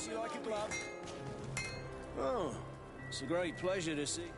you like a glove. Oh, it's a great pleasure to see.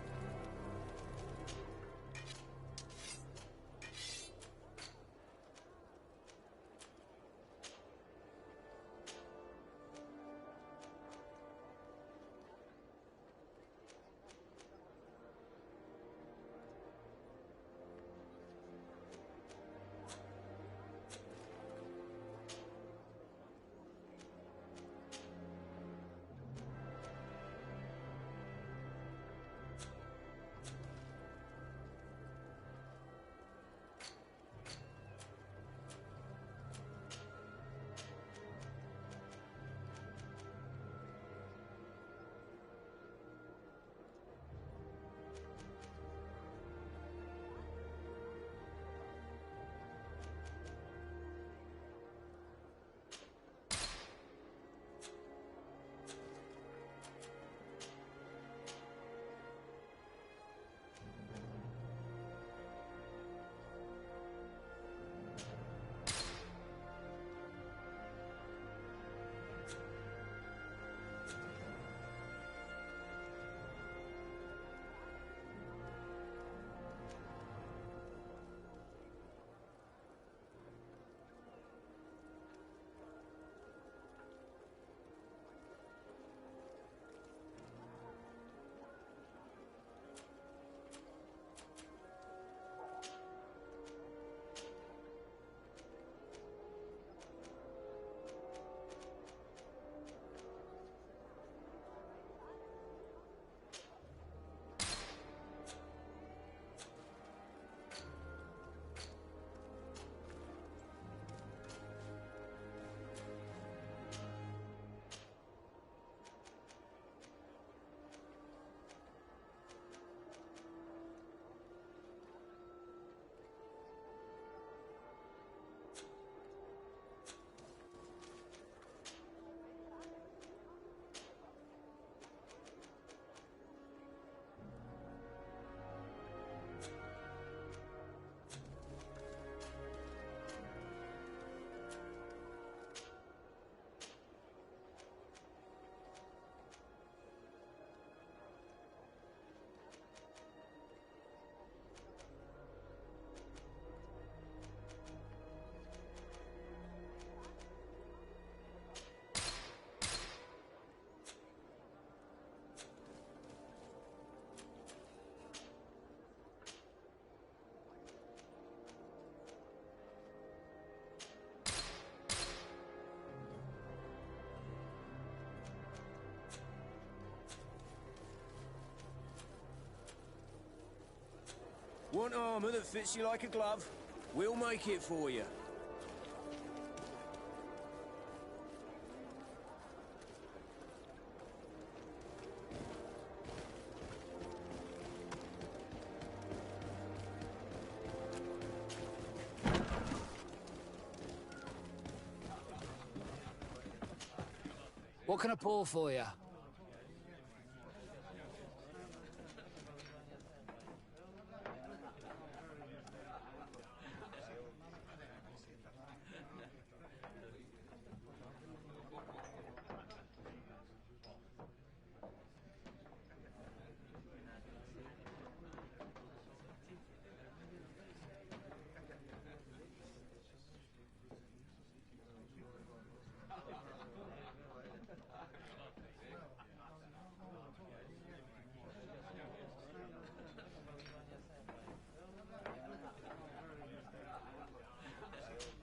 Want armour that fits you like a glove? We'll make it for you. What can I pour for you?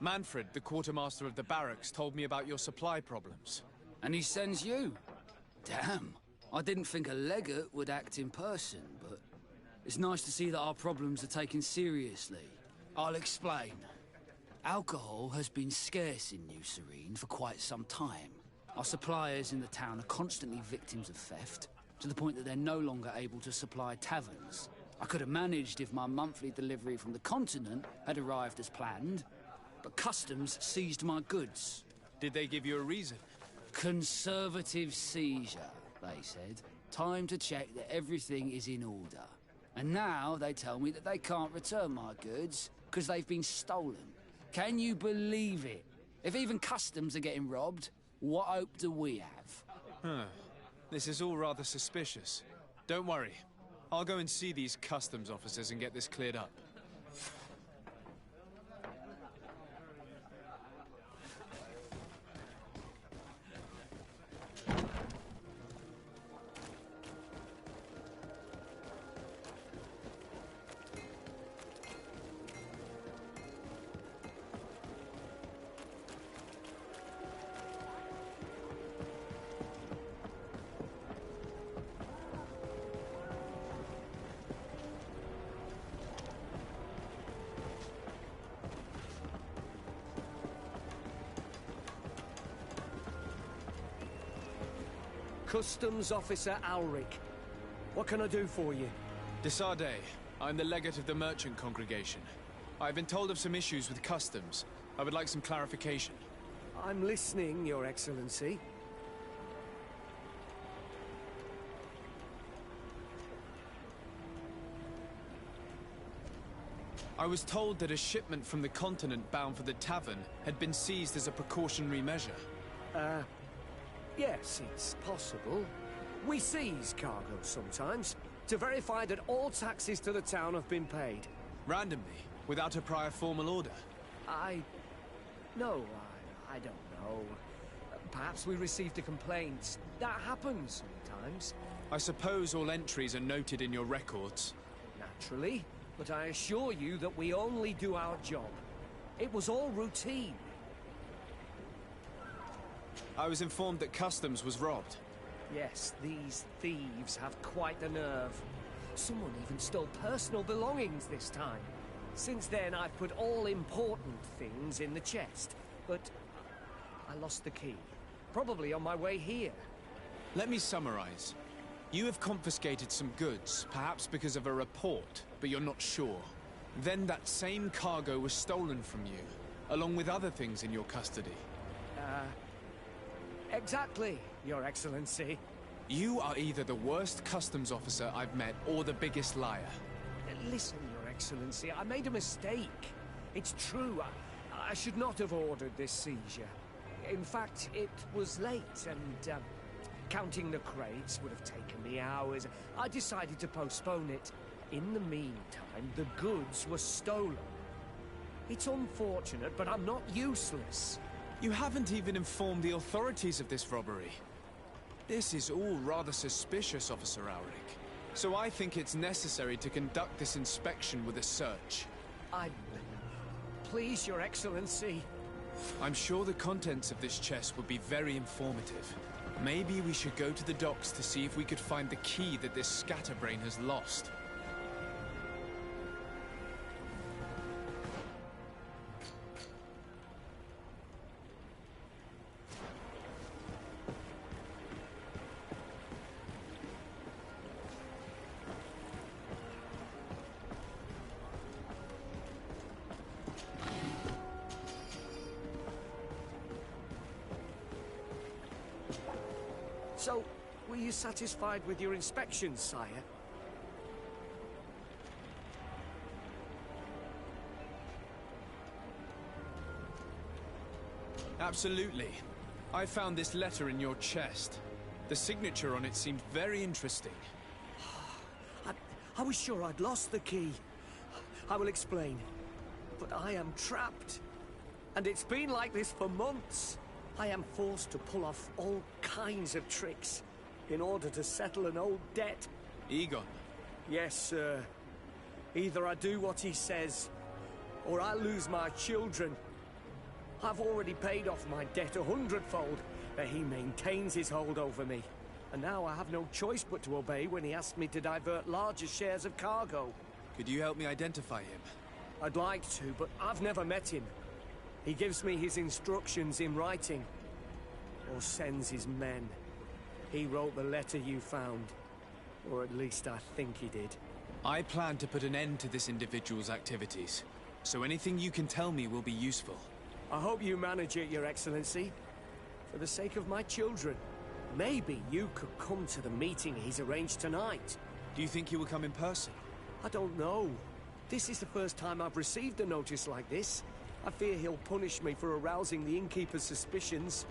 Manfred, the quartermaster of the barracks, told me about your supply problems. And he sends you? Damn. I didn't think a legate would act in person, but it's nice to see that our problems are taken seriously. I'll explain. Alcohol has been scarce in New Serene for quite some time. Our suppliers in the town are constantly victims of theft, to the point that they're no longer able to supply taverns. I could have managed if my monthly delivery from the continent had arrived as planned, but customs seized my goods. Did they give you a reason? Conservative seizure, they said. Time to check that everything is in order. And now they tell me that they can't return my goods because they've been stolen. Can you believe it? If even customs are getting robbed, what hope do we have? Huh. This is all rather suspicious. Don't worry. I'll go and see these customs officers and get this cleared up. Customs Officer Alric. What can I do for you? Desarde, I'm the legate of the merchant congregation. I've been told of some issues with customs. I would like some clarification. I'm listening, Your Excellency. I was told that a shipment from the continent bound for the tavern had been seized as a precautionary measure. Yes, it's possible. We seize cargo sometimes, to verify that all taxes to the town have been paid. Randomly, without a prior formal order. No, I don't know. Perhaps we received a complaint. That happens sometimes. I suppose all entries are noted in your records. Naturally, but I assure you that we only do our job. It was all routine. I was informed that customs was robbed. Yes, these thieves have quite the nerve. Someone even stole personal belongings this time. Since then, I've put all important things in the chest. But I lost the key. Probably on my way here. Let me summarize. You have confiscated some goods, perhaps because of a report, but you're not sure. Then that same cargo was stolen from you, along with other things in your custody. Exactly, Your Excellency. You are either the worst customs officer I've met or the biggest liar. Listen, Your Excellency, I made a mistake. It's true, I should not have ordered this seizure. In fact, it was late, and counting the crates would have taken me hours. I decided to postpone it. In the meantime, the goods were stolen. It's unfortunate, but I'm not useless. You haven't even informed the authorities of this robbery. This is all rather suspicious, Officer Auric. So I think it's necessary to conduct this inspection with a search. Please, Your Excellency. I'm sure the contents of this chest would be very informative. Maybe we should go to the docks to see if we could find the key that this scatterbrain has lost. So, were you satisfied with your inspection, sire? Absolutely. I found this letter in your chest. The signature on it seemed very interesting. I was sure I'd lost the key. I will explain. But I am trapped. And it's been like this for months. I am forced to pull off all kinds of tricks in order to settle an old debt. Egon. Yes, sir. Either I do what he says, or I lose my children. I've already paid off my debt 100-fold, but he maintains his hold over me. And now I have no choice but to obey when he asks me to divert larger shares of cargo. Could you help me identify him? I'd like to, but I've never met him. He gives me his instructions in writing, or sends his men. He wrote the letter you found, or at least I think he did. I plan to put an end to this individual's activities, so anything you can tell me will be useful. I hope you manage it, Your Excellency. For the sake of my children, maybe you could come to the meeting he's arranged tonight. Do you think he will come in person? I don't know. This is the first time I've received a notice like this. I fear he'll punish me for arousing the innkeeper's suspicions.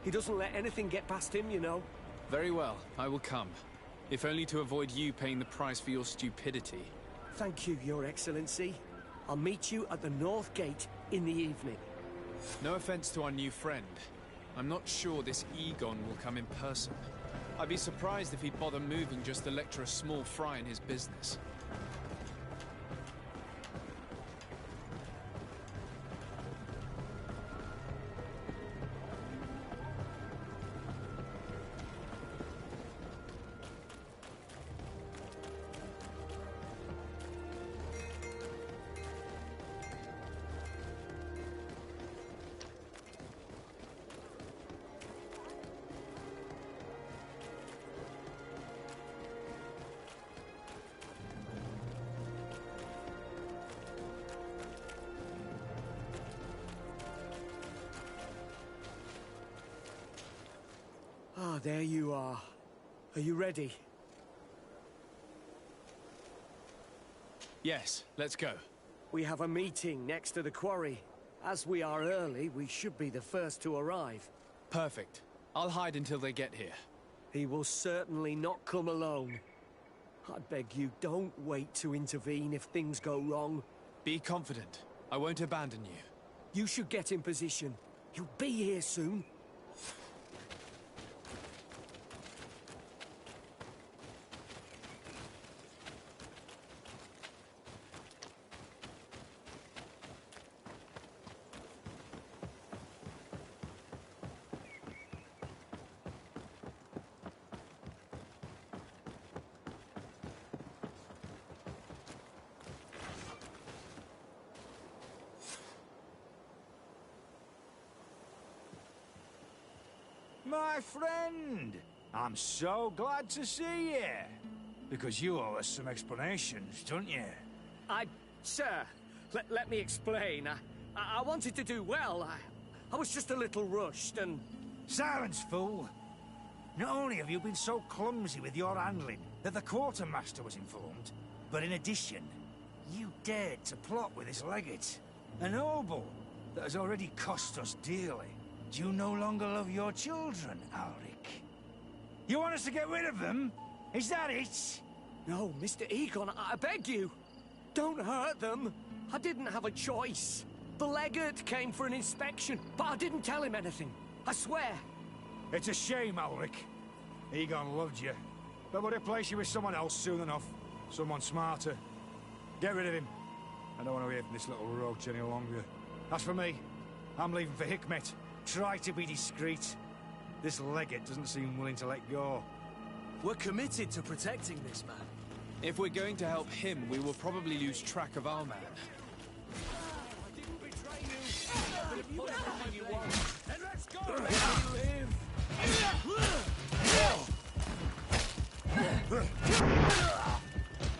He doesn't let anything get past him, you know. Very well, I will come. If only to avoid you paying the price for your stupidity. Thank you, Your Excellency. I'll meet you at the North Gate in the evening. No offense to our new friend. I'm not sure this Egon will come in person. I'd be surprised if he'd bother moving just to lecture a small fry in his business. Ah, there you are. Are you ready? Yes, let's go. We have a meeting next to the quarry. As we are early, we should be the first to arrive. Perfect. I'll hide until they get here. He will certainly not come alone. I beg you, don't wait to intervene if things go wrong. Be confident. I won't abandon you. You should get in position. He'll be here soon. My friend! I'm so glad to see you. Because you owe us some explanations, don't you? Sir, let me explain. I wanted to do well. I was just a little rushed and... Silence, fool! Not only have you been so clumsy with your handling that the quartermaster was informed, but in addition, you dared to plot with this legate. A noble that has already cost us dearly. Do you no longer love your children, Ulrich? You want us to get rid of them? Is that it? No, Mr. Egon, I beg you. Don't hurt them. I didn't have a choice. The legate came for an inspection, but I didn't tell him anything. I swear. It's a shame, Ulrich. Egon loved you, but would replace you with someone else soon enough. Someone smarter. Get rid of him. I don't want to hear from this little roach any longer. As for me, I'm leaving for Hikmet. Try to be discreet. This legate doesn't seem willing to let go. We're committed to protecting this man. If we're going to help him, we will probably lose track of our man. I didn't betray you. But if you everything you want, then let's go. Live.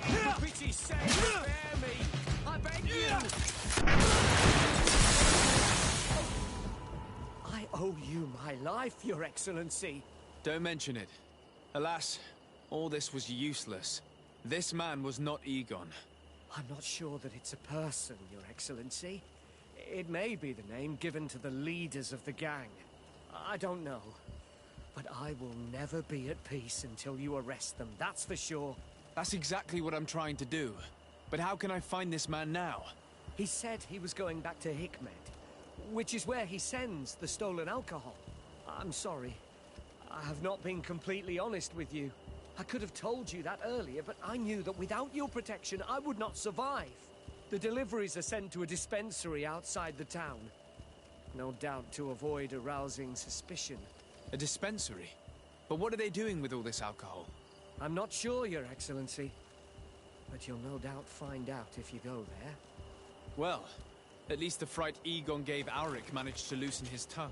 For pity's sake, spare me. I beg you. I owe you my life, Your Excellency. Don't mention it. Alas, all this was useless. This man was not Egon. I'm not sure that it's a person, Your Excellency. It may be the name given to the leaders of the gang. I don't know. But I will never be at peace until you arrest them, that's for sure. That's exactly what I'm trying to do. But how can I find this man now? He said he was going back to Hikmet, which is where he sends the stolen alcohol. I'm sorry. I have not been completely honest with you. I could have told you that earlier, but I knew that without your protection, I would not survive. The deliveries are sent to a dispensary outside the town. No doubt to avoid arousing suspicion. A dispensary? But what are they doing with all this alcohol? I'm not sure, Your Excellency. But you'll no doubt find out if you go there. Well, at least the fright Egon gave Auric managed to loosen his tongue.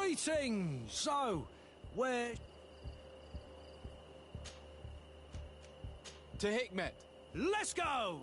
Greetings! So, where... To Hikmet. Let's go!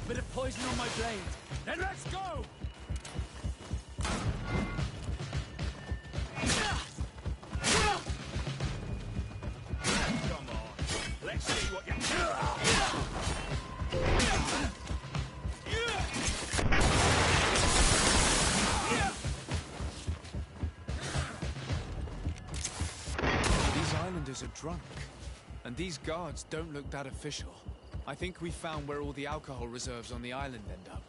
Bit of poison on my blade. Then let's go! Come on. Let's see what you... These islanders are drunk. And these guards don't look that official. I think we found where all the alcohol reserves on the island end up.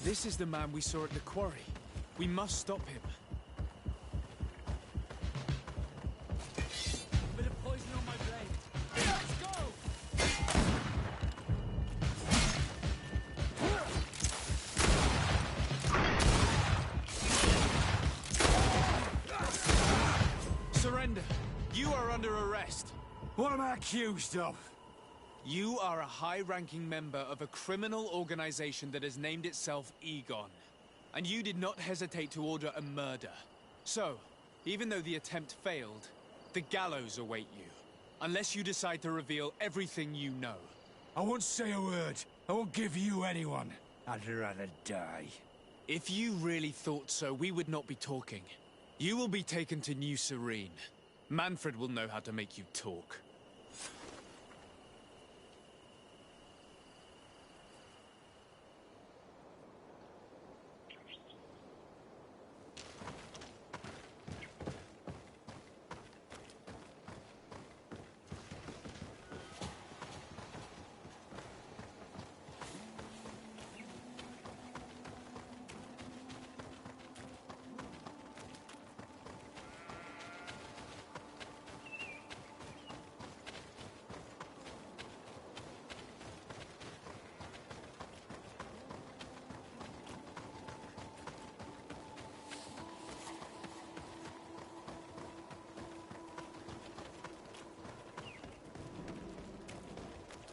This is the man we saw at the quarry. We must stop him. Bit of poison on my blade. Let's go! Surrender! You are under arrest. What am I accused of? You are a high-ranking member of a criminal organization that has named itself Egon. And you did not hesitate to order a murder. So, even though the attempt failed, the gallows await you. Unless you decide to reveal everything you know. I won't say a word. I won't give you anyone. I'd rather die. If you really thought so, we would not be talking. You will be taken to New Serene. Manfred will know how to make you talk.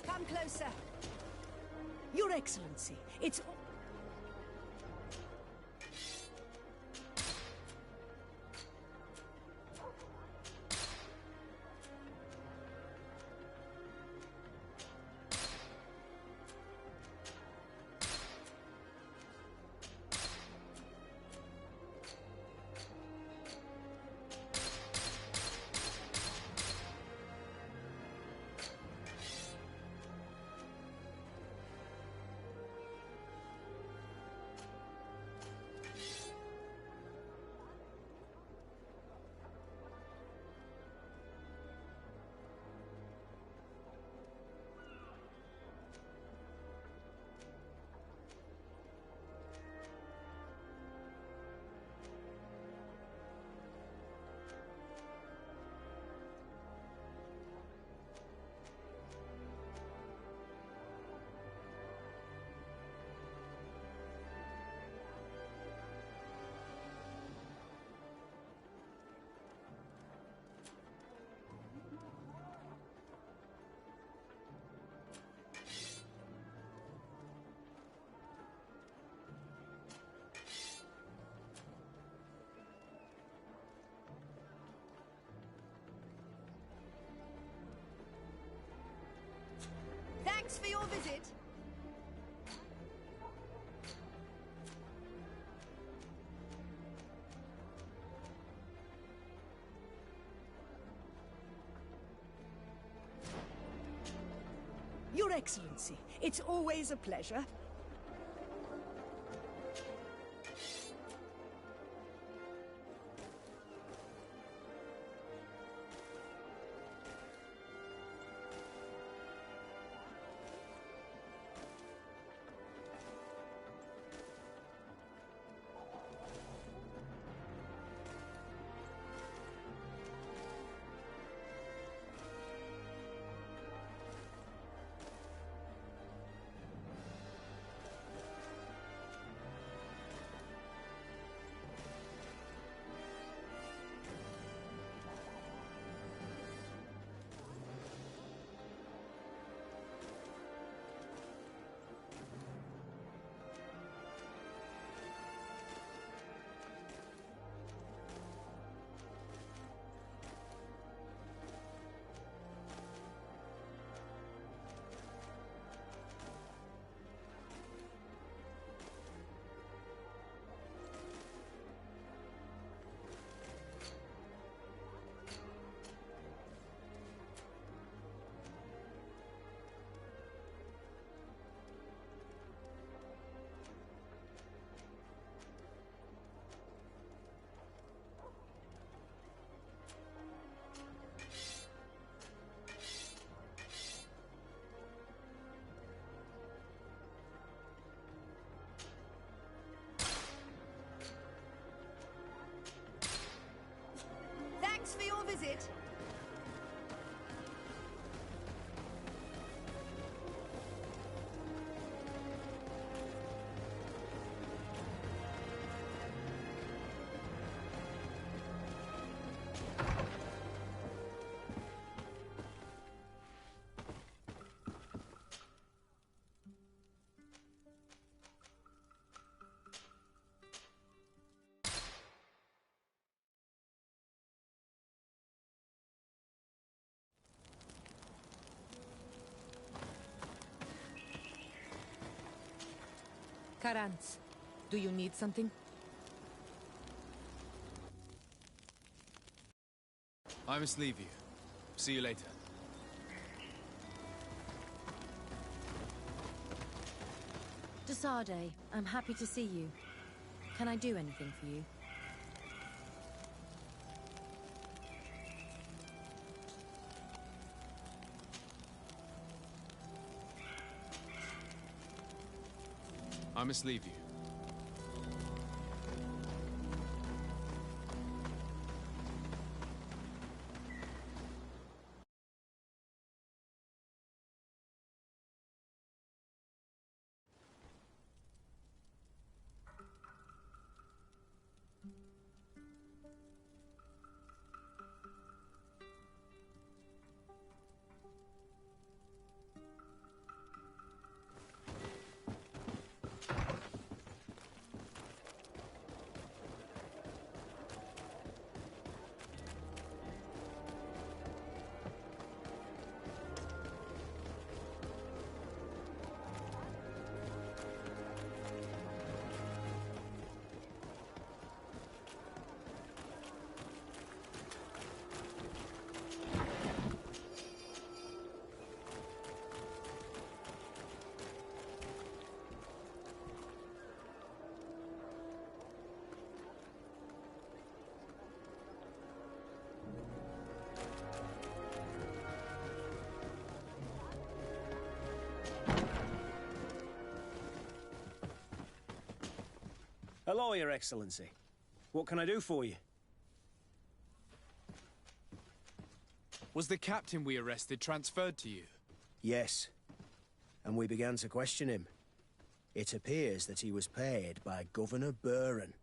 Come closer. Your Excellency, it's... Thanks for your visit. Your Excellency, it's always a pleasure. Thanks for your visit. Karantz, do you need something? I must leave you. See you later. Desade, I'm happy to see you. Can I do anything for you? I must leave you. Hello, Your Excellency. What can I do for you? Was the captain we arrested transferred to you? Yes. And we began to question him. It appears that he was paid by Governor Buren.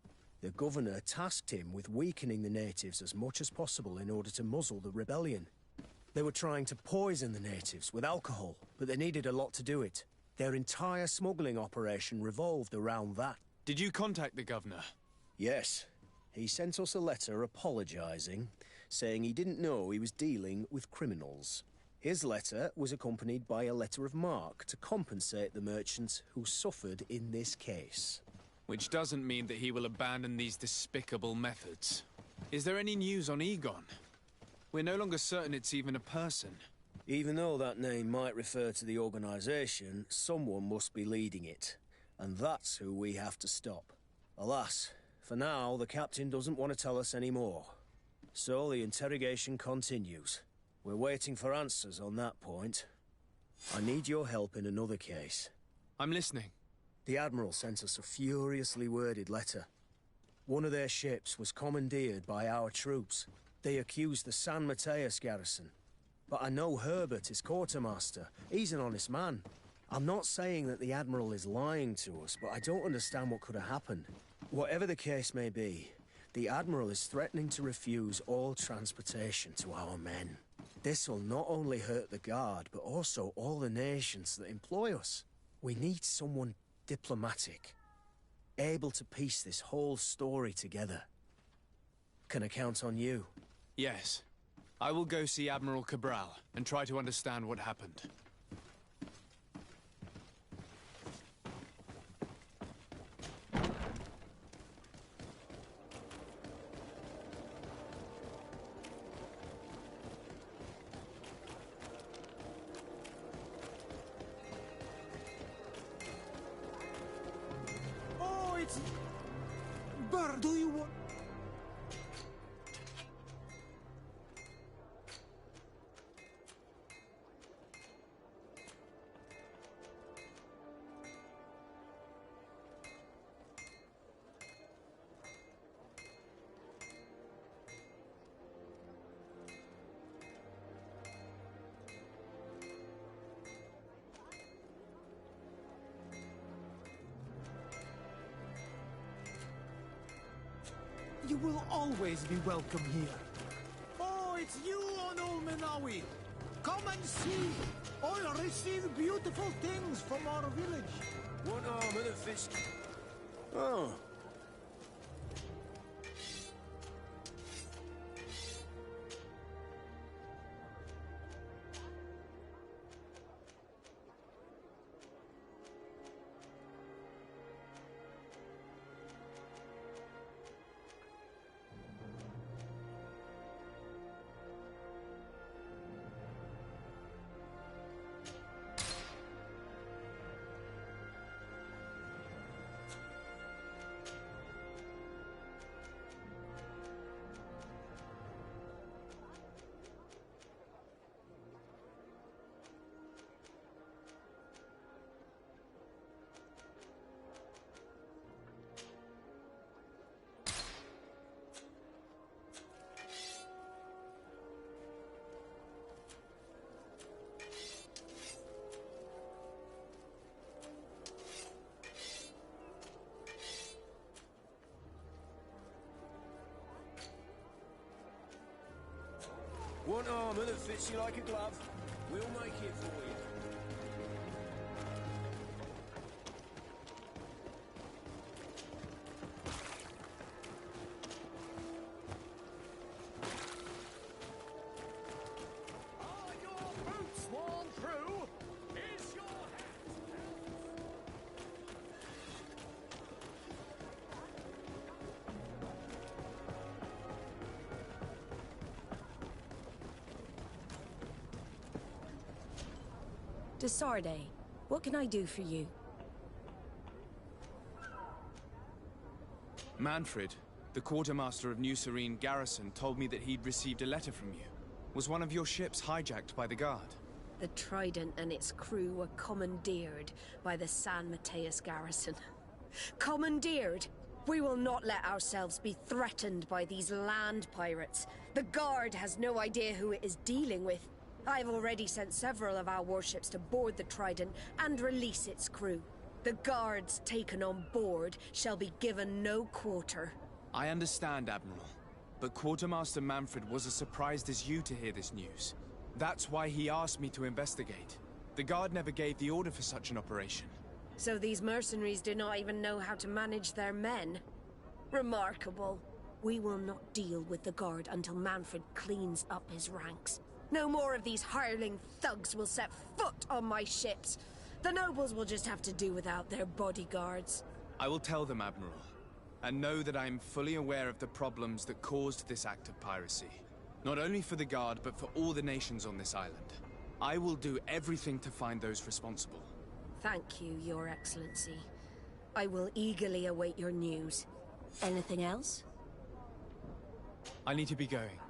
The governor tasked him with weakening the natives as much as possible in order to muzzle the rebellion. They were trying to poison the natives with alcohol, but they needed a lot to do it. Their entire smuggling operation revolved around that. Did you contact the governor? Yes. He sent us a letter apologizing, saying he didn't know he was dealing with criminals. His letter was accompanied by a letter of marque to compensate the merchants who suffered in this case. Which doesn't mean that he will abandon these despicable methods. Is there any news on Egon? We're no longer certain it's even a person. Even though that name might refer to the organization, someone must be leading it. And that's who we have to stop. Alas, for now, the captain doesn't want to tell us any more. So the interrogation continues. We're waiting for answers on that point. I need your help in another case. I'm listening. The Admiral sent us a furiously worded letter. One of their ships was commandeered by our troops. They accused the San Mateus garrison. But I know Herbert is quartermaster. He's an honest man. I'm not saying that the Admiral is lying to us, but I don't understand what could have happened. Whatever the case may be, the Admiral is threatening to refuse all transportation to our men. This will not only hurt the Guard, but also all the nations that employ us. We need someone diplomatic, able to piece this whole story together. Can I count on you? Yes. I will go see Admiral Cabral and try to understand what happened. Oh, it's... Burr, do you want... You will always be welcome here. Oh, it's you on Ulminawi. Come and see. I'll receive beautiful things from our village. One arm and a fist. Oh. One armor that fits you like a glove. We'll make it for you. Are your boots worn through? Is your hat? Desarde, what can I do for you? Manfred, the quartermaster of New Serene Garrison, told me that he'd received a letter from you. Was one of your ships hijacked by the Guard? The Trident and its crew were commandeered by the San Mateus garrison. Commandeered? We will not let ourselves be threatened by these land pirates. The Guard has no idea who it is dealing with. I've already sent several of our warships to board the Trident and release its crew. The Guards taken on board shall be given no quarter. I understand, Admiral. But Quartermaster Manfred was as surprised as you to hear this news. That's why he asked me to investigate. The Guard never gave the order for such an operation. So these mercenaries do not even know how to manage their men? Remarkable. We will not deal with the Guard until Manfred cleans up his ranks. No more of these hireling thugs will set foot on my ships. The nobles will just have to do without their bodyguards. I will tell them, Admiral, and know that I am fully aware of the problems that caused this act of piracy. Not only for the Guard, but for all the nations on this island. I will do everything to find those responsible. Thank you, Your Excellency. I will eagerly await your news. Anything else? I need to be going.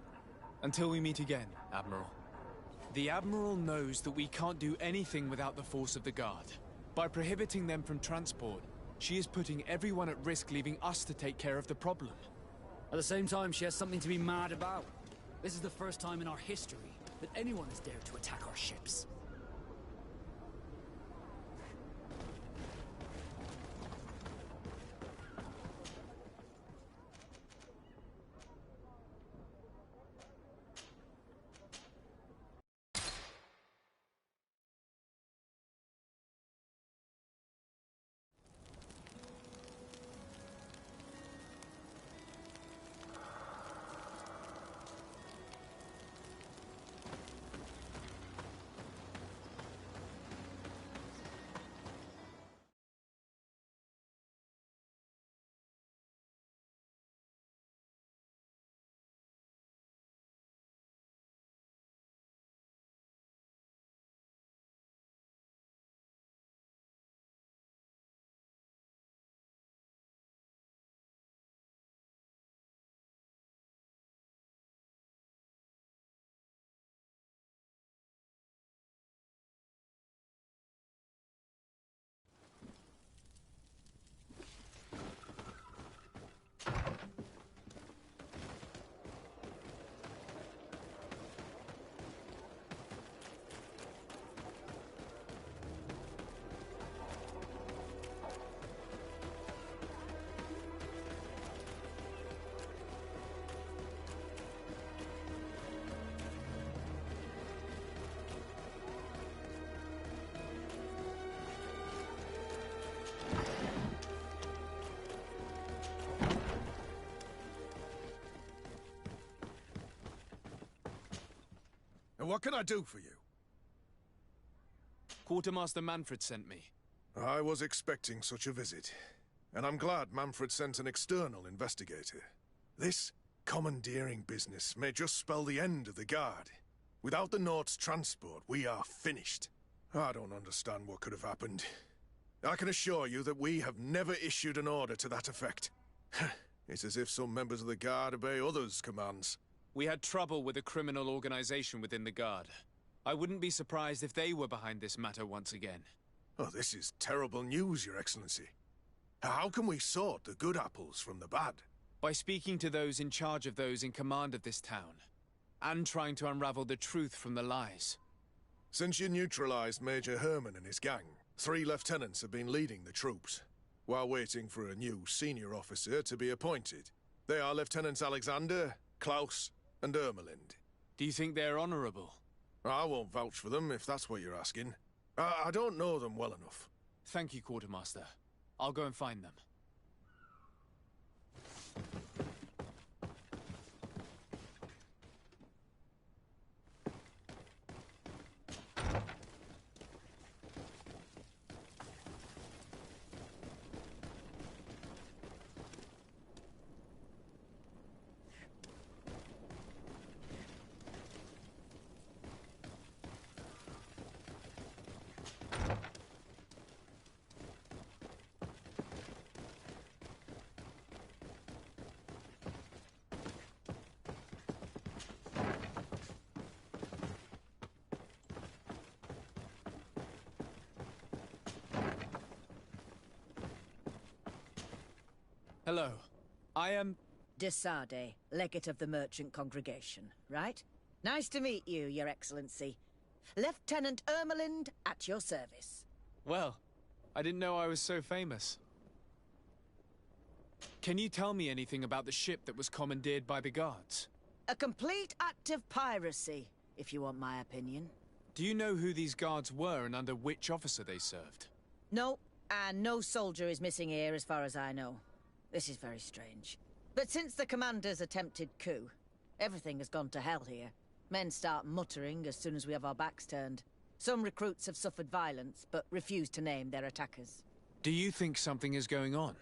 Until we meet again, Admiral. The Admiral knows that we can't do anything without the force of the Guard. By prohibiting them from transport, she is putting everyone at risk, leaving us to take care of the problem. At the same time, she has something to be mad about. This is the first time in our history that anyone has dared to attack our ships. And what can I do for you? Quartermaster Manfred sent me. I was expecting such a visit, and I'm glad Manfred sent an external investigator. This commandeering business may just spell the end of the Guard. Without the Nord's transport, we are finished. I don't understand what could have happened. I can assure you that we have never issued an order to that effect. It's as if some members of the Guard obey others' commands. We had trouble with a criminal organization within the Guard. I wouldn't be surprised if they were behind this matter once again. Oh, this is terrible news, Your Excellency. How can we sort the good apples from the bad? By speaking to those in charge of those in command of this town, and trying to unravel the truth from the lies. Since you neutralized Major Herman and his gang, 3 lieutenants have been leading the troops, while waiting for a new senior officer to be appointed. They are Lieutenants Alexander, Klaus, and Ermelind. Do you think they're honorable? I won't vouch for them, if that's what you're asking. I don't know them well enough. Thank you, Quartermaster. I'll go and find them. Hello. I am... Desade, legate of the merchant congregation, right? Nice to meet you, Your Excellency. Lieutenant Ermelind, at your service. Well, I didn't know I was so famous. Can you tell me anything about the ship that was commandeered by the Guards? A complete act of piracy, if you want my opinion. Do you know who these Guards were and under which officer they served? No, and no soldier is missing here as far as I know. This is very strange. But since the commander's attempted coup, everything has gone to hell here. Men start muttering as soon as we have our backs turned. Some recruits have suffered violence, but refuse to name their attackers. Do you think something is going on?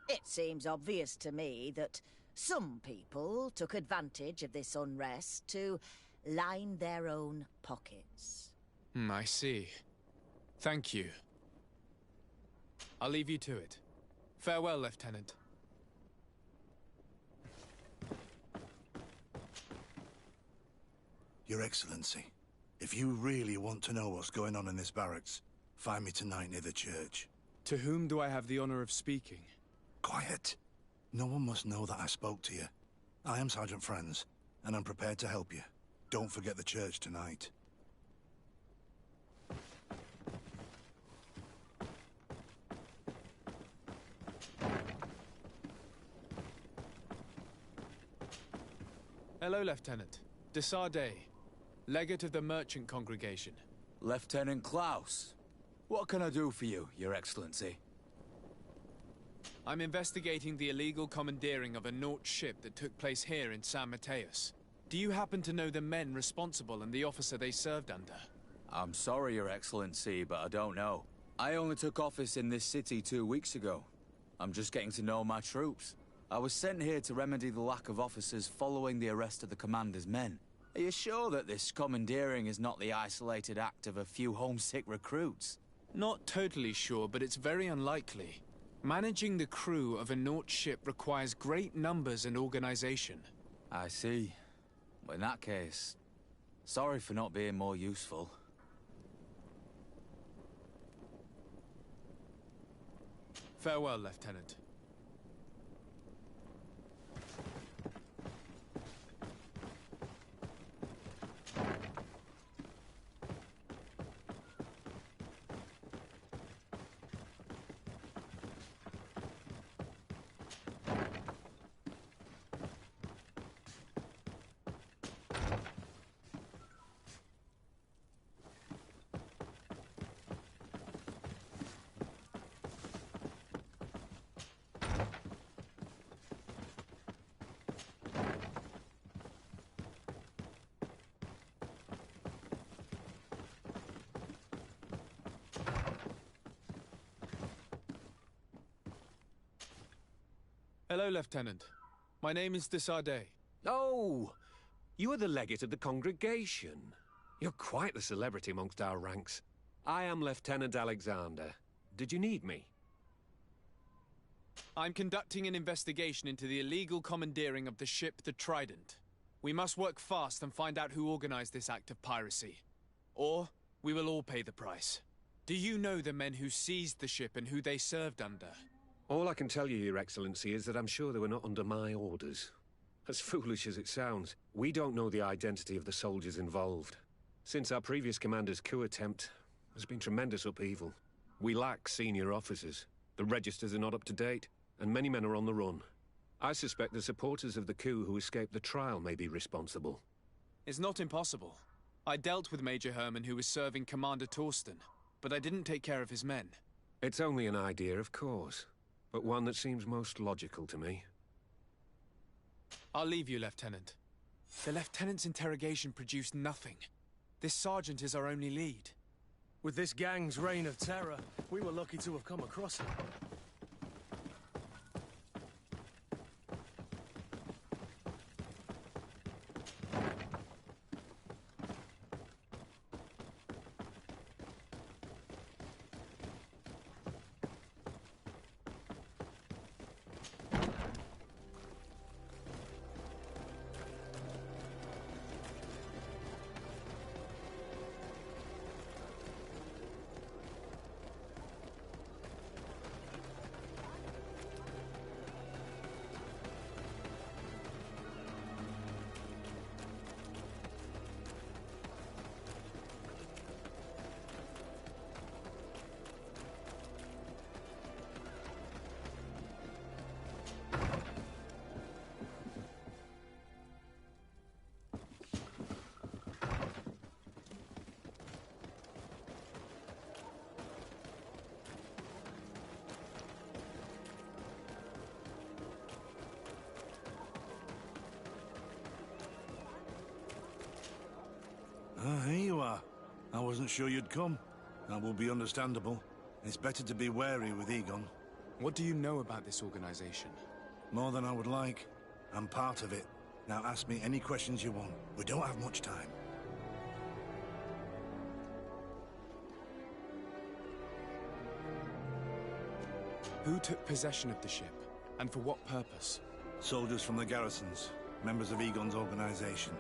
It seems obvious to me that some people took advantage of this unrest to line their own pockets. I see. Thank you. I'll leave you to it. Farewell, Lieutenant. Your Excellency, if you really want to know what's going on in this barracks, find me tonight near the church. To whom do I have the honor of speaking? Quiet. No one must know that I spoke to you. I am Sergeant Friends, and I'm prepared to help you. Don't forget the church tonight. Hello, Lieutenant. Desardet, Legate of the Merchant Congregation. Lieutenant Klaus. What can I do for you, Your Excellency? I'm investigating the illegal commandeering of a Naut ship that took place here in San Mateus. Do you happen to know the men responsible and the officer they served under? I'm sorry, Your Excellency, but I don't know. I only took office in this city 2 weeks ago. I'm just getting to know my troops. I was sent here to remedy the lack of officers following the arrest of the commander's men. Are you sure that this commandeering is not the isolated act of a few homesick recruits? Not totally sure, but it's very unlikely. Managing the crew of a Naut ship requires great numbers and organization. I see. Well, in that case, sorry for not being more useful. Farewell, Lieutenant. Hello, Lieutenant. My name is Desardet. Oh, you are the legate of the congregation. You're quite the celebrity amongst our ranks. I am Lieutenant Alexander. Did you need me? I'm conducting an investigation into the illegal commandeering of the ship the Trident. We must work fast and find out who organized this act of piracy. Or we will all pay the price. Do you know the men who seized the ship and who they served under? All I can tell you, Your Excellency, is that I'm sure they were not under my orders. As foolish as it sounds, we don't know the identity of the soldiers involved. Since our previous commander's coup attempt, there's been tremendous upheaval. We lack senior officers. The registers are not up to date, and many men are on the run. I suspect the supporters of the coup who escaped the trial may be responsible. It's not impossible. I dealt with Major Herman, who was serving Commander Torsten, but I didn't take care of his men. It's only an idea, of course, but one that seems most logical to me. I'll leave you, Lieutenant. The Lieutenant's interrogation produced nothing. This sergeant is our only lead. With this gang's reign of terror, we were lucky to have come across him. wasn't sure you'd come. That will be understandable. It's better to be wary with Egon. What do you know about this organization? More than I would like. I'm part of it. Now ask me any questions you want. We don't have much time. Who took possession of the ship? And for what purpose? Soldiers from the garrisons, members of Egon's organization.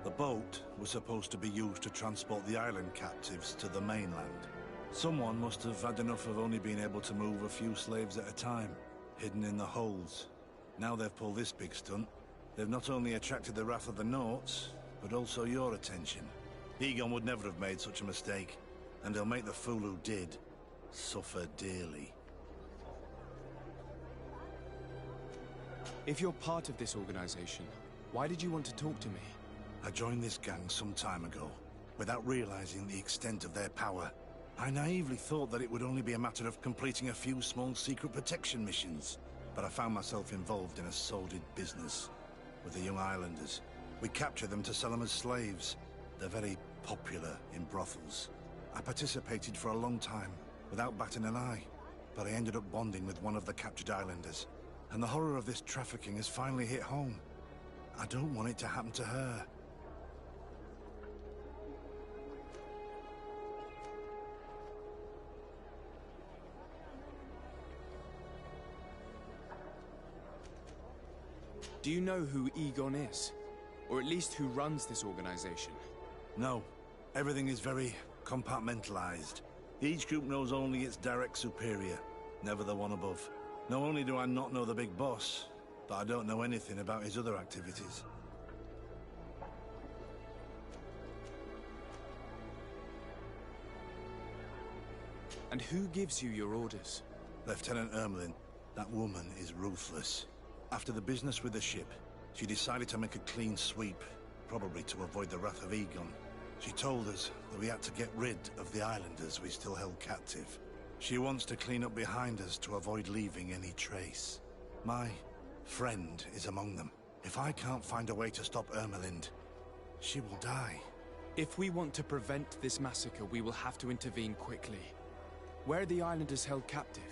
The boat was supposed to be used to transport the island captives to the mainland. Someone must have had enough of only being able to move a few slaves at a time, hidden in the holds. Now they've pulled this big stunt. They've not only attracted the wrath of the Nauts, but also your attention. Egon would never have made such a mistake, and he'll make the fool who did suffer dearly. If you're part of this organization, why did you want to talk to me? I joined this gang some time ago, without realizing the extent of their power. I naively thought that it would only be a matter of completing a few small secret protection missions, but I found myself involved in a sordid business with the young islanders. We capture them to sell them as slaves. They're very popular in brothels. I participated for a long time, without batting an eye, but I ended up bonding with one of the captured islanders. And the horror of this trafficking has finally hit home. I don't want it to happen to her. Do you know who Egon is? Or at least who runs this organization? No. Everything is very compartmentalized. Each group knows only its direct superior, never the one above. Not only do I not know the big boss, but I don't know anything about his other activities. And who gives you your orders? Lieutenant Ermelin. That woman is ruthless. After the business with the ship, she decided to make a clean sweep, probably to avoid the wrath of Egon. She told us that we had to get rid of the islanders we still held captive. She wants to clean up behind us to avoid leaving any trace. My friend is among them. If I can't find a way to stop Ermelind, she will die. If we want to prevent this massacre, we will have to intervene quickly. Where are the islanders held captive?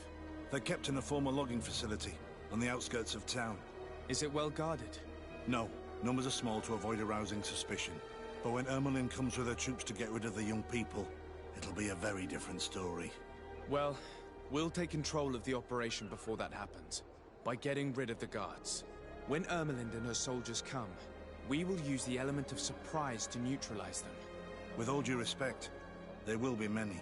They're kept in a former logging facility on the outskirts of town. Is it well guarded? No. Numbers are small to avoid arousing suspicion. But when Ermelin comes with her troops to get rid of the young people, it'll be a very different story. Well, we'll take control of the operation before that happens, by getting rid of the guards. When Ermelind and her soldiers come, we will use the element of surprise to neutralize them. With all due respect, there will be many.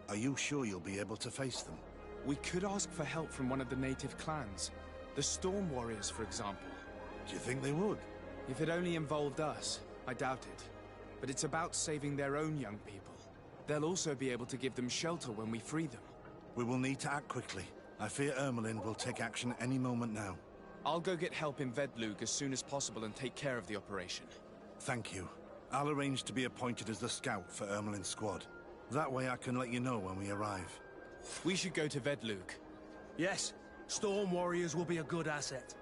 Are you sure you'll be able to face them? We could ask for help from one of the native clans. The Storm Warriors, for example. Do you think they would? If it only involved us, I doubt it. But it's about saving their own young people. They'll also be able to give them shelter when we free them. We will need to act quickly. I fear Ermelin will take action any moment now. I'll go get help in Vedlug as soon as possible and take care of the operation. Thank you. I'll arrange to be appointed as the scout for Ermelin's squad. That way I can let you know when we arrive. We should go to Vedlug. Yes, Storm Warriors will be a good asset.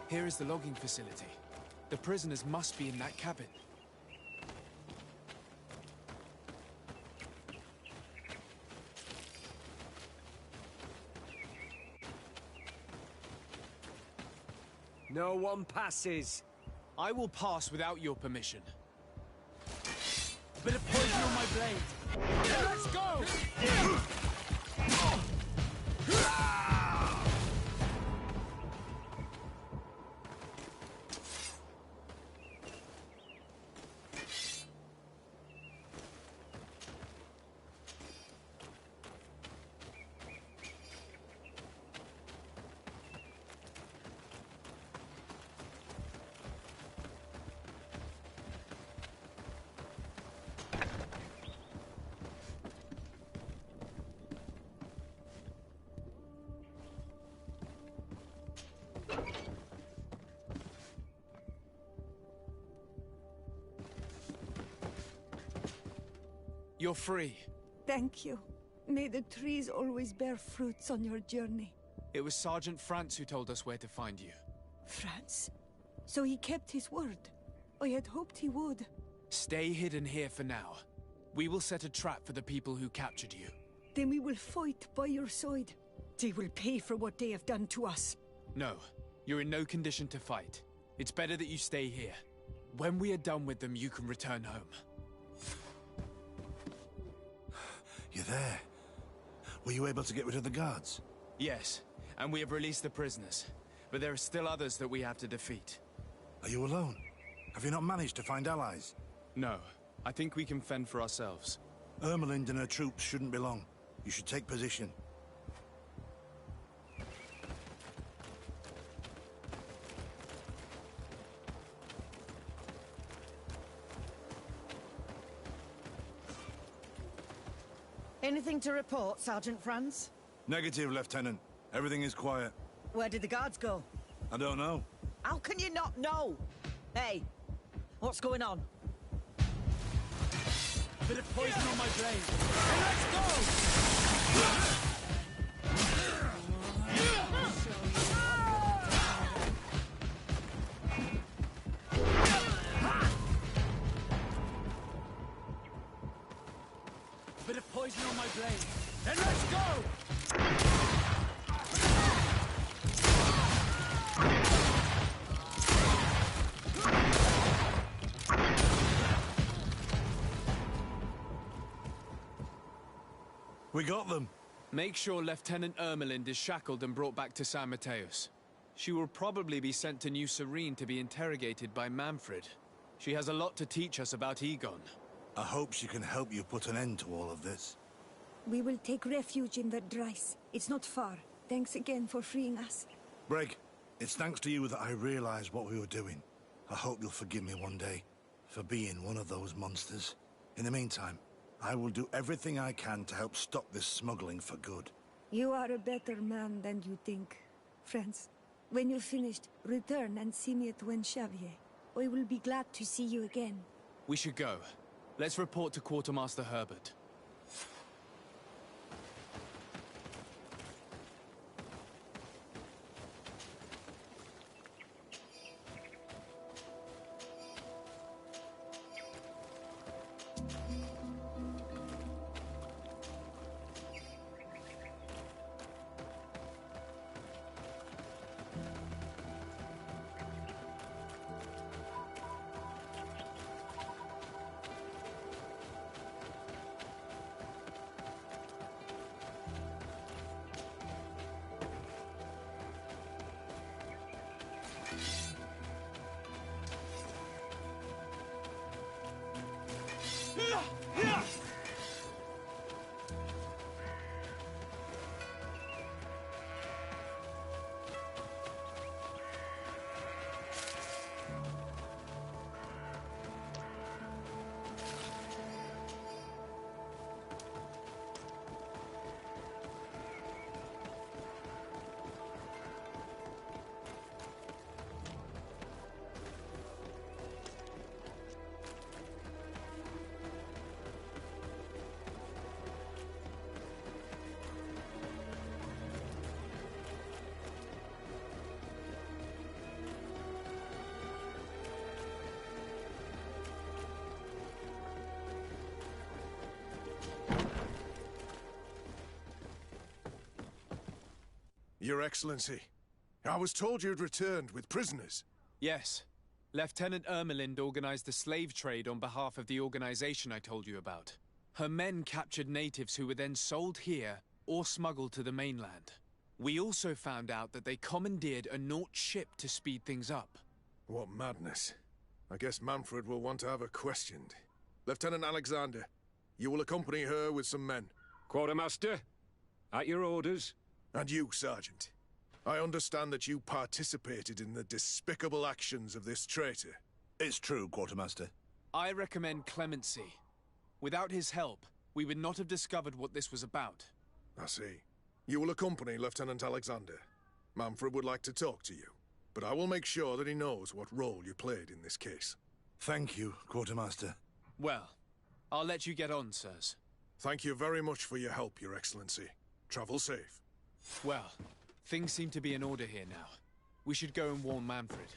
Here is the logging facility. The prisoners must be in that cabin. No one passes. I will pass without your permission. A bit of poison on my blade. Let's go! You're free. Thank you. May the trees always bear fruits on your journey. It was Sergeant France who told us where to find you. France? So he kept his word. I had hoped he would. Stay hidden here for now. We will set a trap for the people who captured you. Then we will fight by your side. They will pay for what they have done to us. No, you're in no condition to fight. It's better that you stay here. When we are done with them, you can return home. You're there. Were you able to get rid of the guards? Yes, and we have released the prisoners. But there are still others that we have to defeat. Are you alone? Have you not managed to find allies? No, I think we can fend for ourselves. Ermelind and her troops shouldn't be long. You should take position. Anything to report, Sergeant Franz? Negative, Lieutenant. Everything is quiet. Where did the guards go? I don't know. How can you not know? Hey, what's going on? Bit of poison on my blade. Let's go! Bit of poison on my blade. Then let's go! We got them. Make sure Lieutenant Ermelind is shackled and brought back to San Mateus. She will probably be sent to New Serene to be interrogated by Manfred. She has a lot to teach us about Egon. I hope she can help you put an end to all of this. We will take refuge in Verdrice. It's not far. Thanks again for freeing us. Breg, it's thanks to you that I realized what we were doing. I hope you'll forgive me one day for being one of those monsters. In the meantime, I will do everything I can to help stop this smuggling for good. You are a better man than you think. Friends, when you're finished, return and see me at Wenxavier. I will be glad to see you again. We should go. Let's report to Quartermaster Herbert. Your Excellency, I was told you'd returned with prisoners. Yes. Lieutenant Ermelind organized the slave trade on behalf of the organization I told you about. Her men captured natives who were then sold here or smuggled to the mainland. We also found out that they commandeered a Naut ship to speed things up. What madness. I guess Manfred will want to have her questioned. Lieutenant Alexander, you will accompany her with some men. Quartermaster, at your orders. And you, Sergeant. I understand that you participated in the despicable actions of this traitor. It's true, Quartermaster. I recommend clemency. Without his help, we would not have discovered what this was about. I see. You will accompany Lieutenant Alexander. Manfred would like to talk to you, but I will make sure that he knows what role you played in this case. Thank you, Quartermaster. Well, I'll let you get on, sirs. Thank you very much for your help, Your Excellency. Travel safe. Well, things seem to be in order here now. We should go and warn Manfred.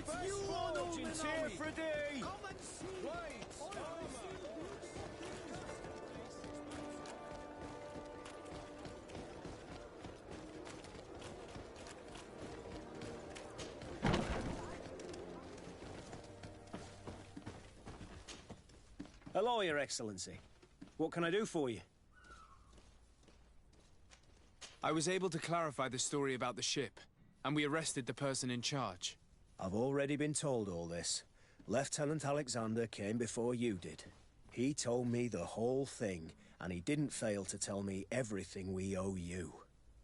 It's you on Origins here for a day! Come and see! Right! Hello, Your Excellency. What can I do for you? I was able to clarify the story about the ship, and we arrested the person in charge. I've already been told all this. Lieutenant Alexander came before you did. He told me the whole thing, and he didn't fail to tell me everything we owe you.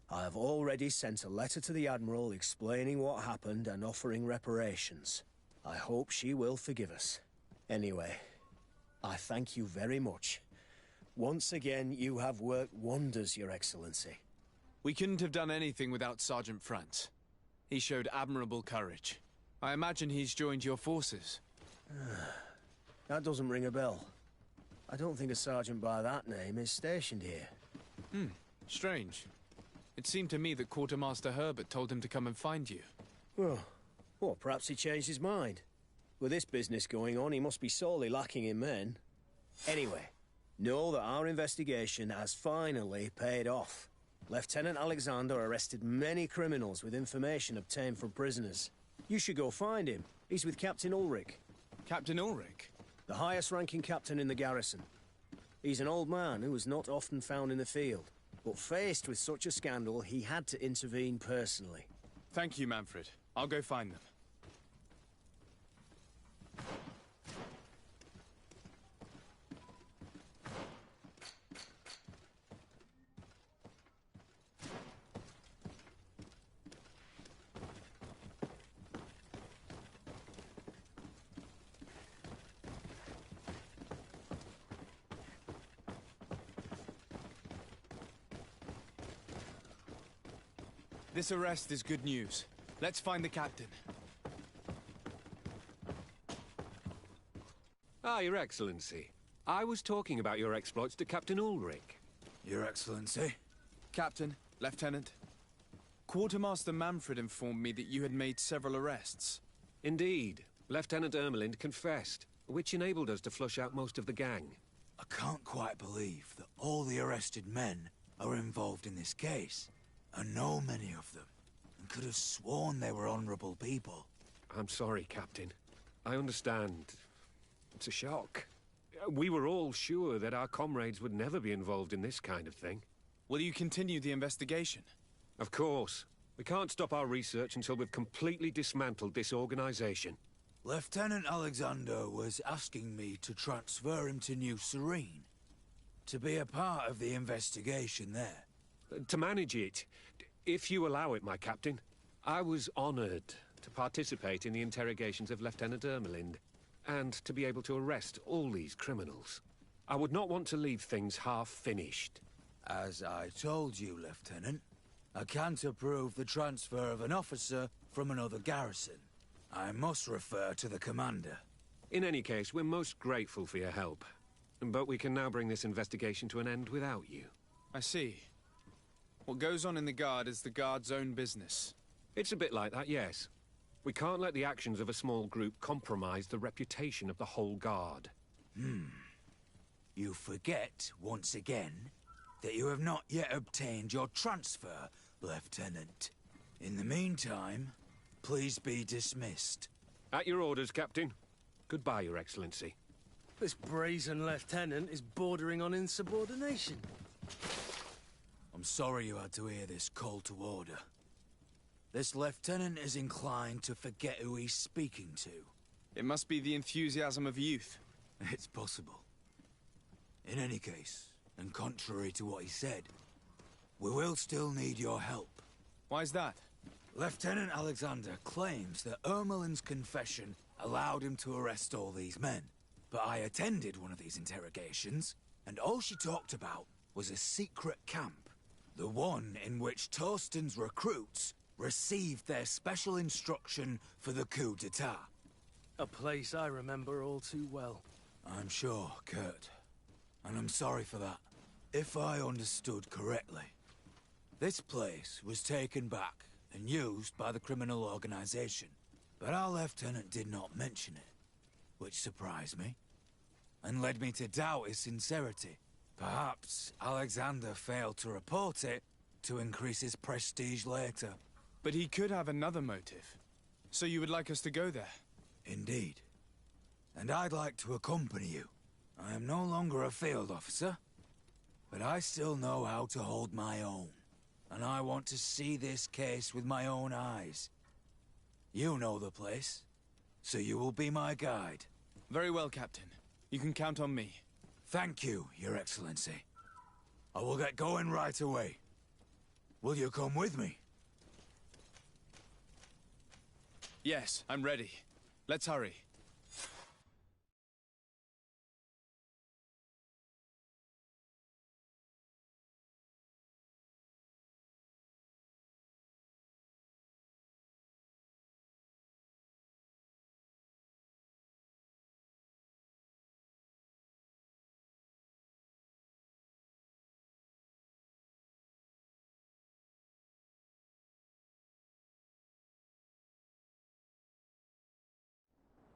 I have already sent a letter to the Admiral explaining what happened and offering reparations. I hope she will forgive us. Anyway, I thank you very much. Once again, you have worked wonders, Your Excellency. We couldn't have done anything without Sergeant France. He showed admirable courage. I imagine he's joined your forces. That doesn't ring a bell. I don't think a sergeant by that name is stationed here. Strange. It seemed to me that Quartermaster Herbert told him to come and find you. Well, perhaps he changed his mind. With this business going on, he must be sorely lacking in men. Anyway, know that our investigation has finally paid off. Lieutenant Alexander arrested many criminals with information obtained from prisoners. You should go find him. He's with Captain Ulrich. Captain Ulrich? The highest-ranking captain in the garrison. He's an old man who was not often found in the field, but faced with such a scandal, he had to intervene personally. Thank you, Manfred. I'll go find them. This arrest is good news. Let's find the captain. Your Excellency. I was talking about your exploits to Captain Ulrich. Your Excellency? Captain, Lieutenant. Quartermaster Manfred informed me that you had made several arrests. Indeed. Lieutenant Ermelind confessed, which enabled us to flush out most of the gang. I can't quite believe that all the arrested men are involved in this case. I know many of them, and could have sworn they were honorable people. I'm sorry, Captain. I understand. It's a shock. We were all sure that our comrades would never be involved in this kind of thing. Will you continue the investigation? Of course. We can't stop our research until we've completely dismantled this organization. Lieutenant Alexander was asking me to transfer him to New Serene, to be a part of the investigation there. To manage it, if you allow it, my captain. I was honored to participate in the interrogations of Lieutenant Ermelind, and to be able to arrest all these criminals. I would not want to leave things half-finished. As I told you, Lieutenant, I can't approve the transfer of an officer from another garrison. I must refer to the commander. In any case, we're most grateful for your help. But we can now bring this investigation to an end without you. I see. What goes on in the Guard is the Guard's own business. It's a bit like that, yes. We can't let the actions of a small group compromise the reputation of the whole Guard. You forget, once again, that you have not yet obtained your transfer, Lieutenant. In the meantime, please be dismissed. At your orders, Captain. Goodbye, Your Excellency. This brazen lieutenant is bordering on insubordination. I'm sorry you had to hear this call to order. This lieutenant is inclined to forget who he's speaking to. It must be the enthusiasm of youth. It's possible. In any case, and contrary to what he said, we will still need your help. Why's that? Lieutenant Alexander claims that Ermelin's confession allowed him to arrest all these men. But I attended one of these interrogations, and all she talked about was a secret camp. The one in which Torsten's recruits received their special instruction for the coup d'etat. A place I remember all too well. I'm sure, Kurt. And I'm sorry for that. If I understood correctly, this place was taken back and used by the criminal organization. But our lieutenant did not mention it, which surprised me, and led me to doubt his sincerity. Perhaps Alexander failed to report it to increase his prestige later. But he could have another motive. So you would like us to go there? Indeed. And I'd like to accompany you. I am no longer a field officer, but I still know how to hold my own. And I want to see this case with my own eyes. You know the place, so you will be my guide. Very well, Captain. You can count on me. Thank you, Your Excellency. I will get going right away. Will you come with me? Yes, I'm ready. Let's hurry.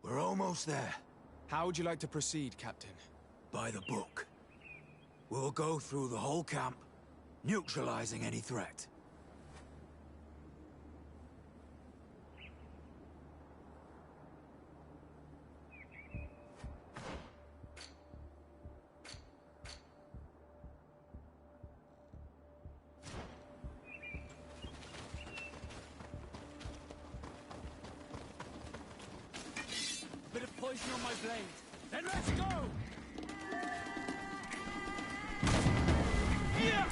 We're almost there. How would you like to proceed, Captain? By the book. We'll go through the whole camp, neutralizing any threat. Bit of poison on my blade. Then let's go! Yeah!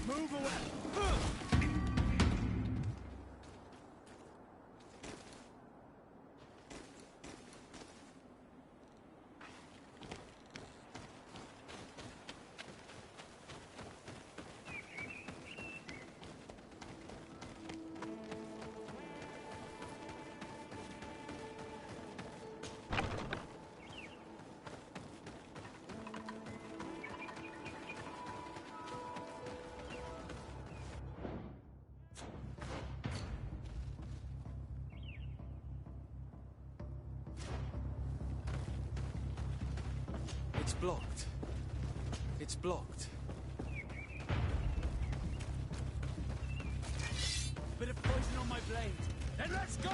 Move away! It's blocked. It's blocked. Bit of poison on my blade. Then let's go!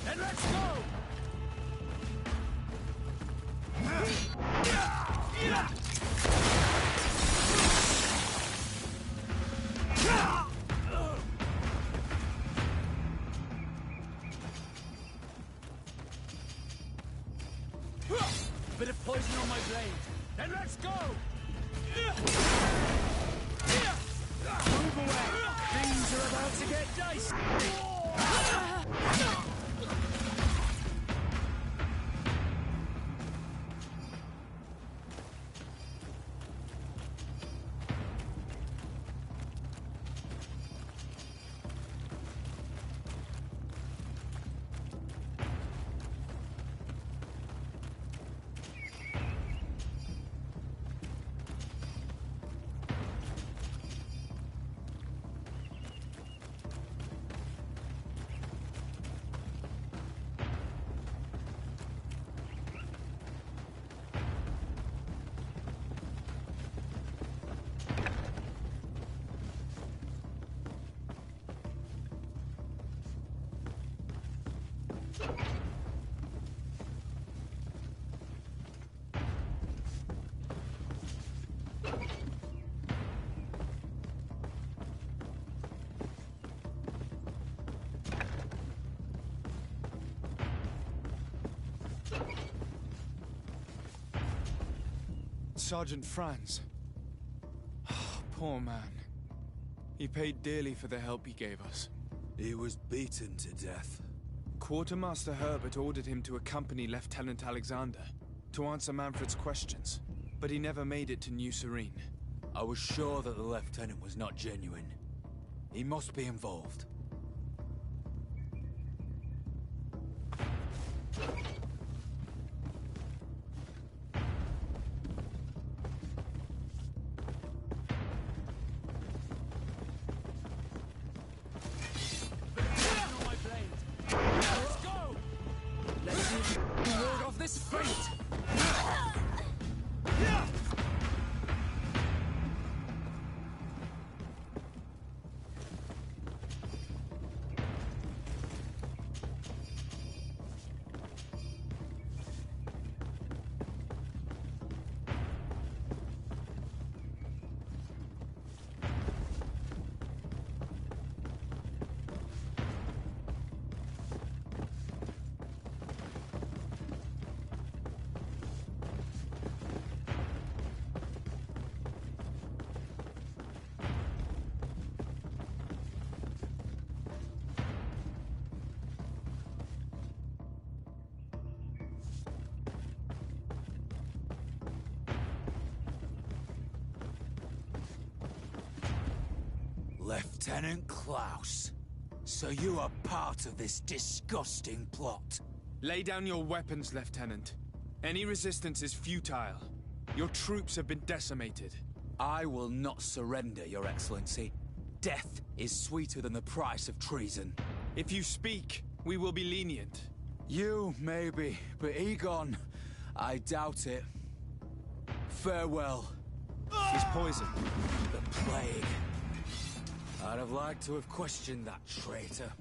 Then let's go! Bit of poison on my blade. Then let's go! Move away! Things are about to get dicey! Sergeant Franz. Poor man. He paid dearly for the help he gave us. He was beaten to death. Quartermaster Herbert ordered him to accompany Lieutenant Alexander to answer Manfred's questions, but he never made it to New Serene. I was sure that the lieutenant was not genuine. He must be involved. Lieutenant Klaus, so you are part of this disgusting plot. Lay down your weapons, Lieutenant. Any resistance is futile. Your troops have been decimated. I will not surrender, Your Excellency. Death is sweeter than the price of treason. If you speak, we will be lenient. You, maybe, but Egon, I doubt it. Farewell. He's poisoned. The plague. I'd have liked to have questioned that traitor.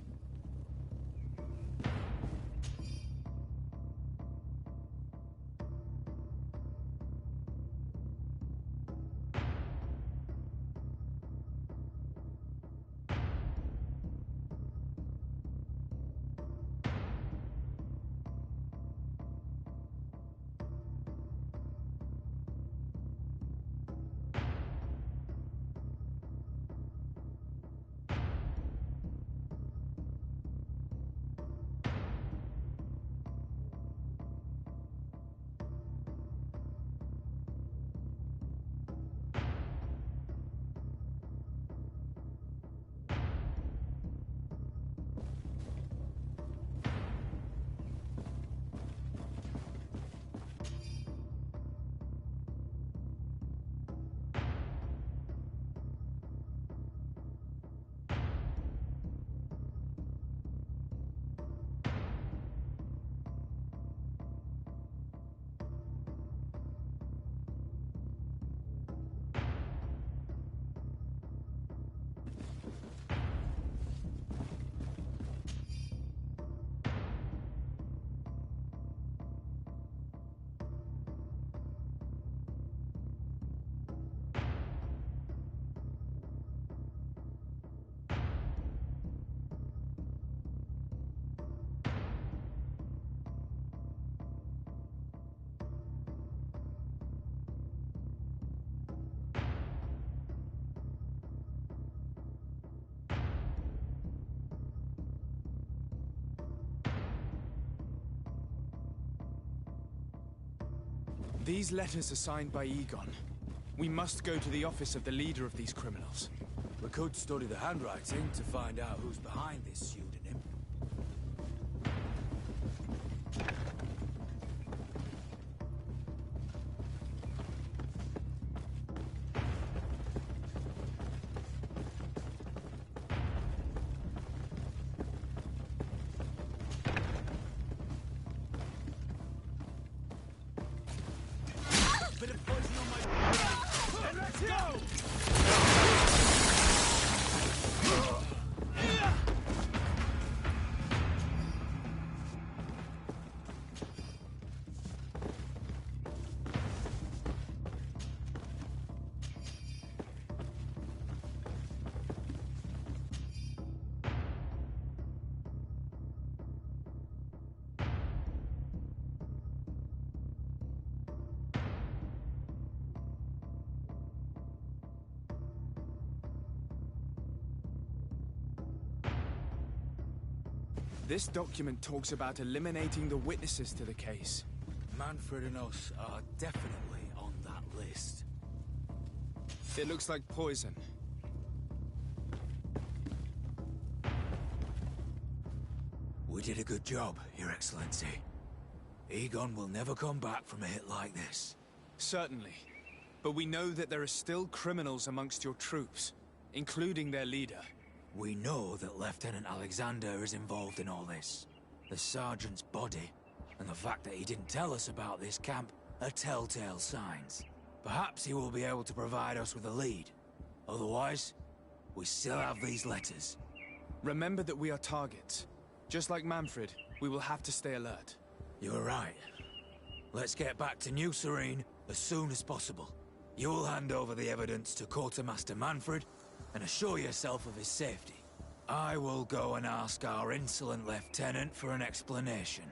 These letters are signed by Egon. We must go to the office of the leader of these criminals. We could study the handwriting to find out who's behind this pseudonym. This document talks about eliminating the witnesses to the case. Manfred and us are definitely on that list. It looks like poison. We did a good job, Your Excellency. Egon will never come back from a hit like this. Certainly. But we know that there are still criminals amongst your troops, including their leader. We know that Lieutenant Alexander is involved in all this. The sergeant's body, and the fact that he didn't tell us about this camp, are telltale signs. Perhaps he will be able to provide us with a lead. Otherwise, we still have these letters. Remember that we are targets. Just like Manfred, we will have to stay alert. You're right. Let's get back to New Serene as soon as possible. You'll hand over the evidence to Quartermaster Manfred and assure yourself of his safety. I will go and ask our insolent lieutenant for an explanation.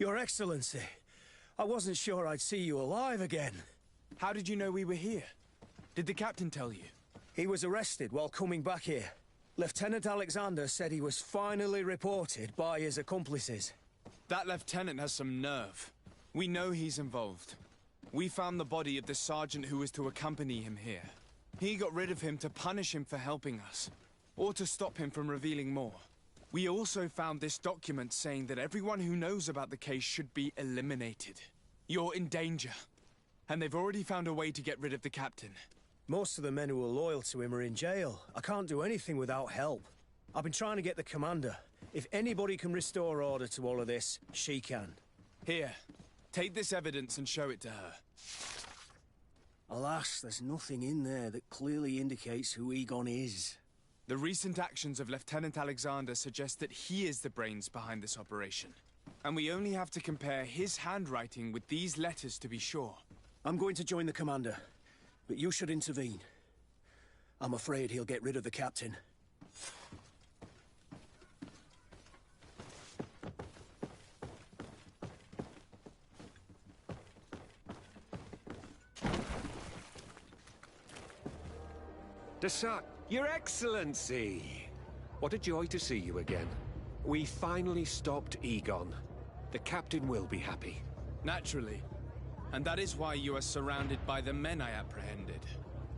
Your Excellency, I wasn't sure I'd see you alive again. How did you know we were here? Did the captain tell you? He was arrested while coming back here. Lieutenant Alexander said he was finally reported by his accomplices. That lieutenant has some nerve. We know he's involved. We found the body of the sergeant who was to accompany him here. He got rid of him to punish him for helping us, or to stop him from revealing more. We also found this document saying that everyone who knows about the case should be eliminated. You're in danger. And they've already found a way to get rid of the captain. Most of the men who are loyal to him are in jail. I can't do anything without help. I've been trying to get the commander. If anybody can restore order to all of this, she can. Here, take this evidence and show it to her. Alas, there's nothing in there that clearly indicates who Egon is. The recent actions of Lieutenant Alexander suggest that he is the brains behind this operation. And we only have to compare his handwriting with these letters to be sure. I'm going to join the commander, but you should intervene. I'm afraid he'll get rid of the captain. Your Excellency! What a joy to see you again. We finally stopped Egon. The captain will be happy. Naturally. And that is why you are surrounded by the men I apprehended.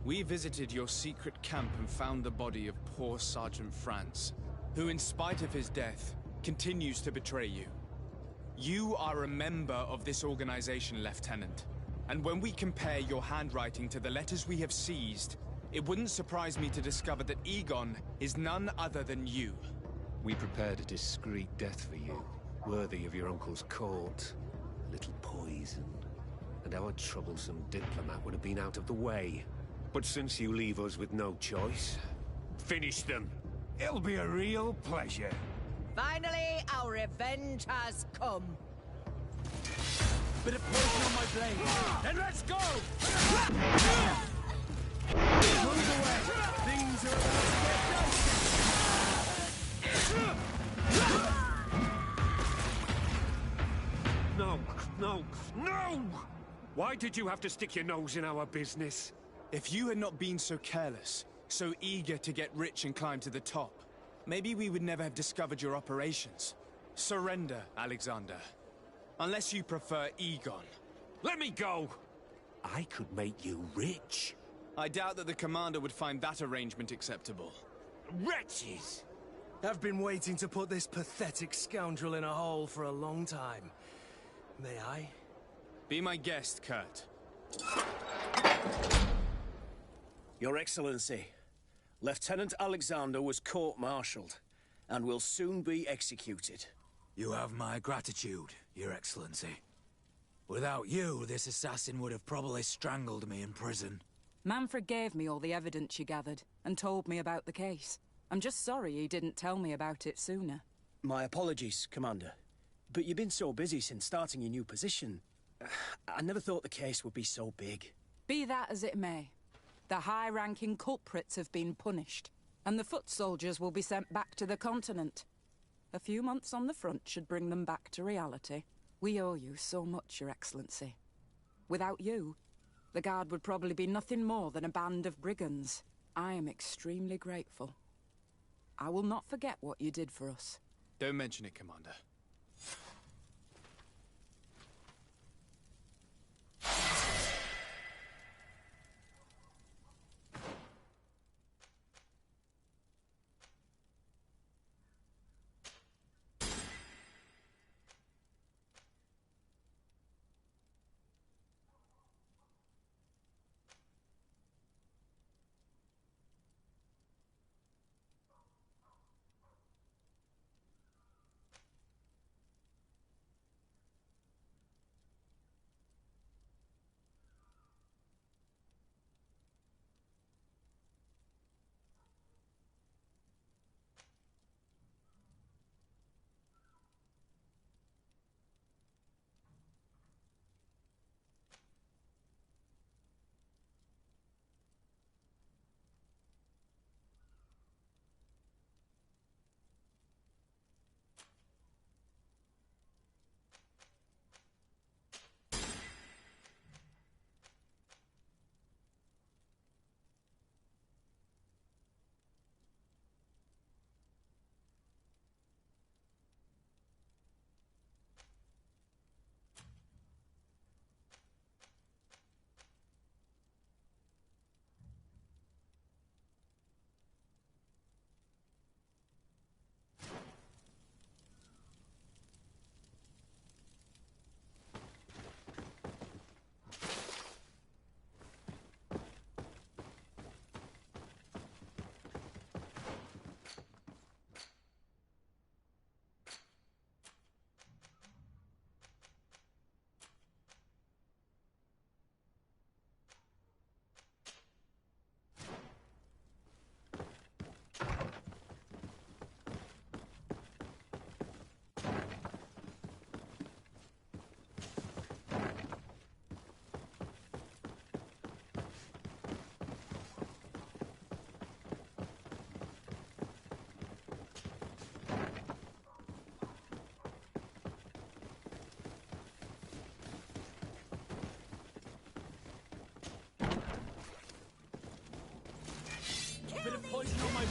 We visited your secret camp and found the body of poor Sergeant Franz, who in spite of his death, continues to betray you. You are a member of this organization, Lieutenant. And when we compare your handwriting to the letters we have seized, it wouldn't surprise me to discover that Egon is none other than you. We prepared a discreet death for you, worthy of your uncle's court. A little poison, and our troublesome diplomat would have been out of the way. But since you leave us with no choice, finish them. It'll be a real pleasure. Finally, our revenge has come. Bit of poison on my blade. Then let's go! Move away! Things are about to get dicey! No! Why did you have to stick your nose in our business? If you had not been so careless, so eager to get rich and climb to the top, maybe we would never have discovered your operations. Surrender, Alexander. Unless you prefer Egon. Let me go! I could make you rich. I doubt that the commander would find that arrangement acceptable. Wretches! I've been waiting to put this pathetic scoundrel in a hole for a long time. May I? Be my guest, Kurt. Your Excellency, Lieutenant Alexander was court-martialed and will soon be executed. You have my gratitude, Your Excellency. Without you, this assassin would have probably strangled me in prison. Manfred gave me all the evidence you gathered, and told me about the case. I'm just sorry he didn't tell me about it sooner. My apologies, Commander. But you've been so busy since starting your new position. I never thought the case would be so big. Be that as it may, the high-ranking culprits have been punished, and the foot soldiers will be sent back to the continent. A few months on the front should bring them back to reality. We owe you so much, Your Excellency. Without you, the Guard would probably be nothing more than a band of brigands. I am extremely grateful. I will not forget what you did for us. Don't mention it, Commander.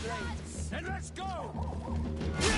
blades. And let's go!